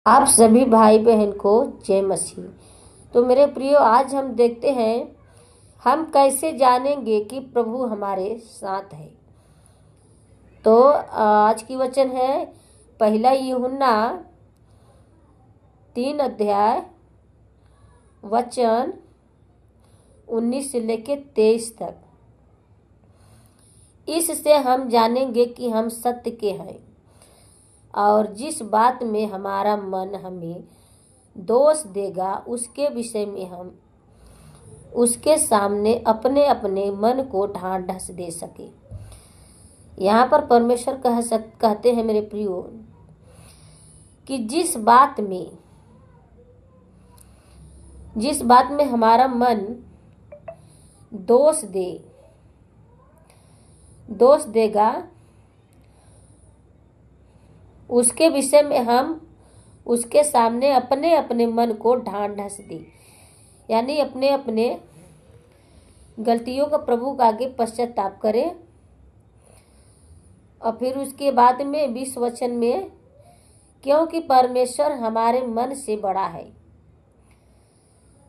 आप सभी भाई बहन को जय मसीह। तो मेरे प्रियो, आज हम देखते हैं हम कैसे जानेंगे कि प्रभु हमारे साथ है। तो आज की वचन है पहला यूहन्ना 3 अध्याय वचन 19 से लेके 23 तक। इससे हम जानेंगे कि हम सत्य के हैं और जिस बात में हमारा मन हमें दोष देगा उसके विषय में हम उसके सामने अपने अपने मन को ढांढस दे सके। यहाँ पर परमेश्वर कहते हैं मेरे प्रियो कि जिस बात में हमारा मन दोष देगा उसके विषय में हम उसके सामने अपने अपने मन को ढांढस दे, यानी अपने अपने गलतियों का प्रभु के आगे पश्चाताप करें। और फिर उसके बाद में 20 वचन में, क्योंकि परमेश्वर हमारे मन से बड़ा है,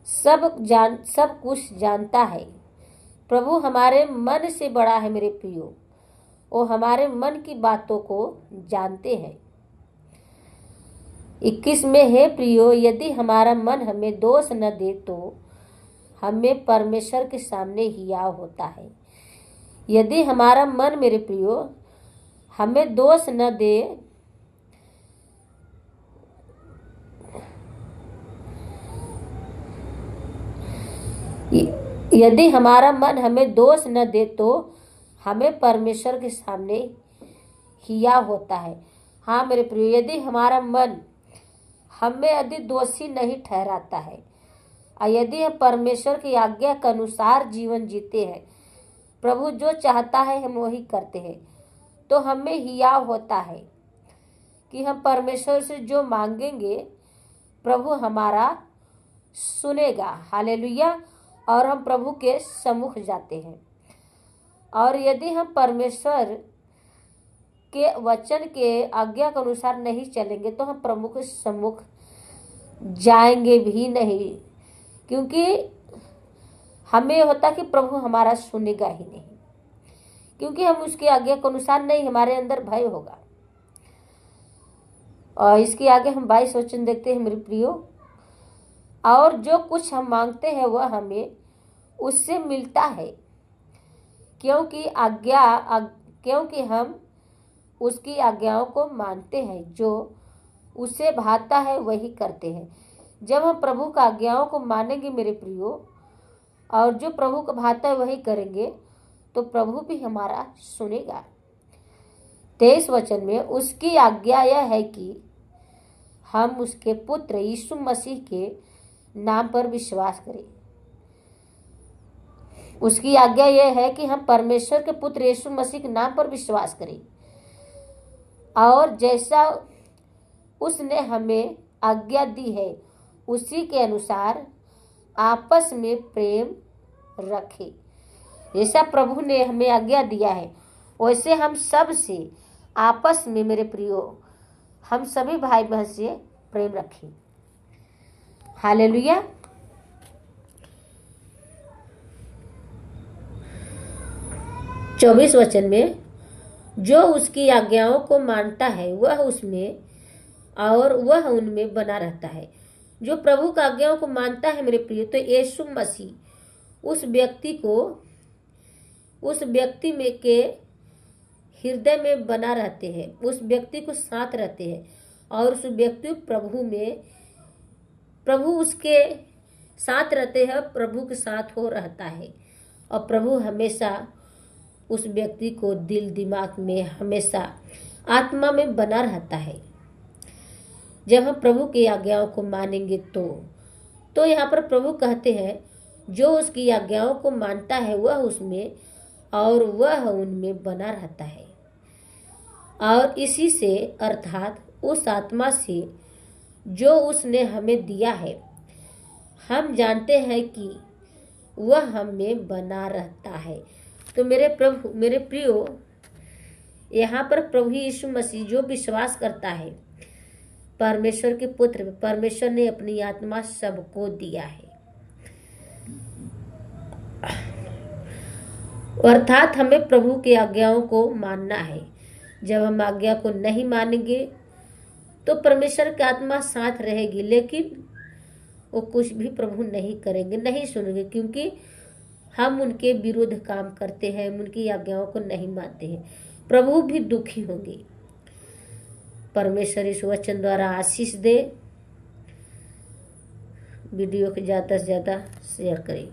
सब कुछ जानता है। प्रभु हमारे मन से बड़ा है मेरे प्रियो, वो हमारे मन की बातों को जानते हैं। 21 में, हे प्रियो, यदि हमारा मन हमें दोष न दे तो हमें परमेश्वर के सामने हियाव होता है। यदि हमारा मन मेरे प्रियो हमें दोष न दे, यदि हमारा मन हमें दोष न दे तो हमें परमेश्वर के सामने हियाव होता है। हाँ मेरे प्रियो, यदि हमारा मन हमें यदि दोषी नहीं ठहराता है और यदि हम परमेश्वर की आज्ञा के अनुसार जीवन जीते हैं, प्रभु जो चाहता है हम वही करते हैं, तो हमें हियाव होता है कि हम परमेश्वर से जो मांगेंगे प्रभु हमारा सुनेगा। हालेलुया। और हम प्रभु के सम्मुख जाते हैं। और यदि हम परमेश्वर के वचन के आज्ञा के अनुसार नहीं चलेंगे तो हम प्रभु के सम्मुख जाएंगे भी नहीं, क्योंकि हमें होता कि प्रभु हमारा सुनेगा ही नहीं, क्योंकि हम उसकी आज्ञा के अनुसार नहीं, हमारे अंदर भय होगा। और इसके आगे हम 22 वचन देखते हैं मेरे प्रियो, और जो कुछ हम मांगते हैं वह हमें उससे मिलता है, क्योंकि हम उसकी आज्ञाओं को मानते हैं। जो उसे भाता है वही करते हैं। जब हम प्रभु का आज्ञाओं को मानेंगे मेरे प्रियो, और जो प्रभु को भाता है वही करेंगे, तो प्रभु भी हमारा सुनेगा। 23 वचन में, उसकी आज्ञा यह है कि हम उसके पुत्र यीशु मसीह के नाम पर विश्वास करें। उसकी आज्ञा यह है कि हम परमेश्वर के पुत्र यीशु मसीह के नाम पर विश्वास करें, और जैसा उसने हमें आज्ञा दी है उसी के अनुसार आपस में प्रेम रखें। जैसा प्रभु ने हमें आज्ञा दिया है वैसे हम सब से आपस में मेरे प्रियो, हम सभी भाई बहन से प्रेम रखें। हालेलुया। 24 वचन में, जो उसकी आज्ञाओं को मानता है वह उसमें और वह उनमें बना रहता है। जो प्रभु का आज्ञाओं को मानता है मेरे प्रिय, तो यीशु मसीह उस व्यक्ति में के हृदय में बना रहते हैं, उस व्यक्ति को साथ रहते हैं, और उस व्यक्ति प्रभु उसके साथ रहते हैं, प्रभु के साथ हो रहता है। और प्रभु हमेशा उस व्यक्ति को दिल दिमाग में, हमेशा आत्मा में बना रहता है। जब हम प्रभु की आज्ञाओं को मानेंगे तो यहाँ पर प्रभु कहते हैं, जो उसकी आज्ञाओं को मानता है वह उसमें और वह उनमें बना रहता है। और इसी से, अर्थात उस आत्मा से जो उसने हमें दिया है, हम जानते हैं कि वह हमें बना रहता है। तो मेरे प्रियो, यहाँ पर प्रभु यीशु मसीह जो विश्वास करता है परमेश्वर के पुत्र में परमेश्वर ने अपनी आत्मा सबको दिया है। अर्थात हमें प्रभु की आज्ञाओं को मानना है। जब हम आज्ञा को नहीं मानेंगे तो परमेश्वर की आत्मा साथ रहेगी, लेकिन वो कुछ भी प्रभु नहीं करेंगे, नहीं सुनेंगे, क्योंकि हम उनके विरुद्ध काम करते हैं, उनकी आज्ञाओं को नहीं मानते हैं। प्रभु भी दुखी होंगे। परमेश्वर इस वचन द्वारा आशीष दे। वीडियो को ज़्यादा से ज़्यादा शेयर करें।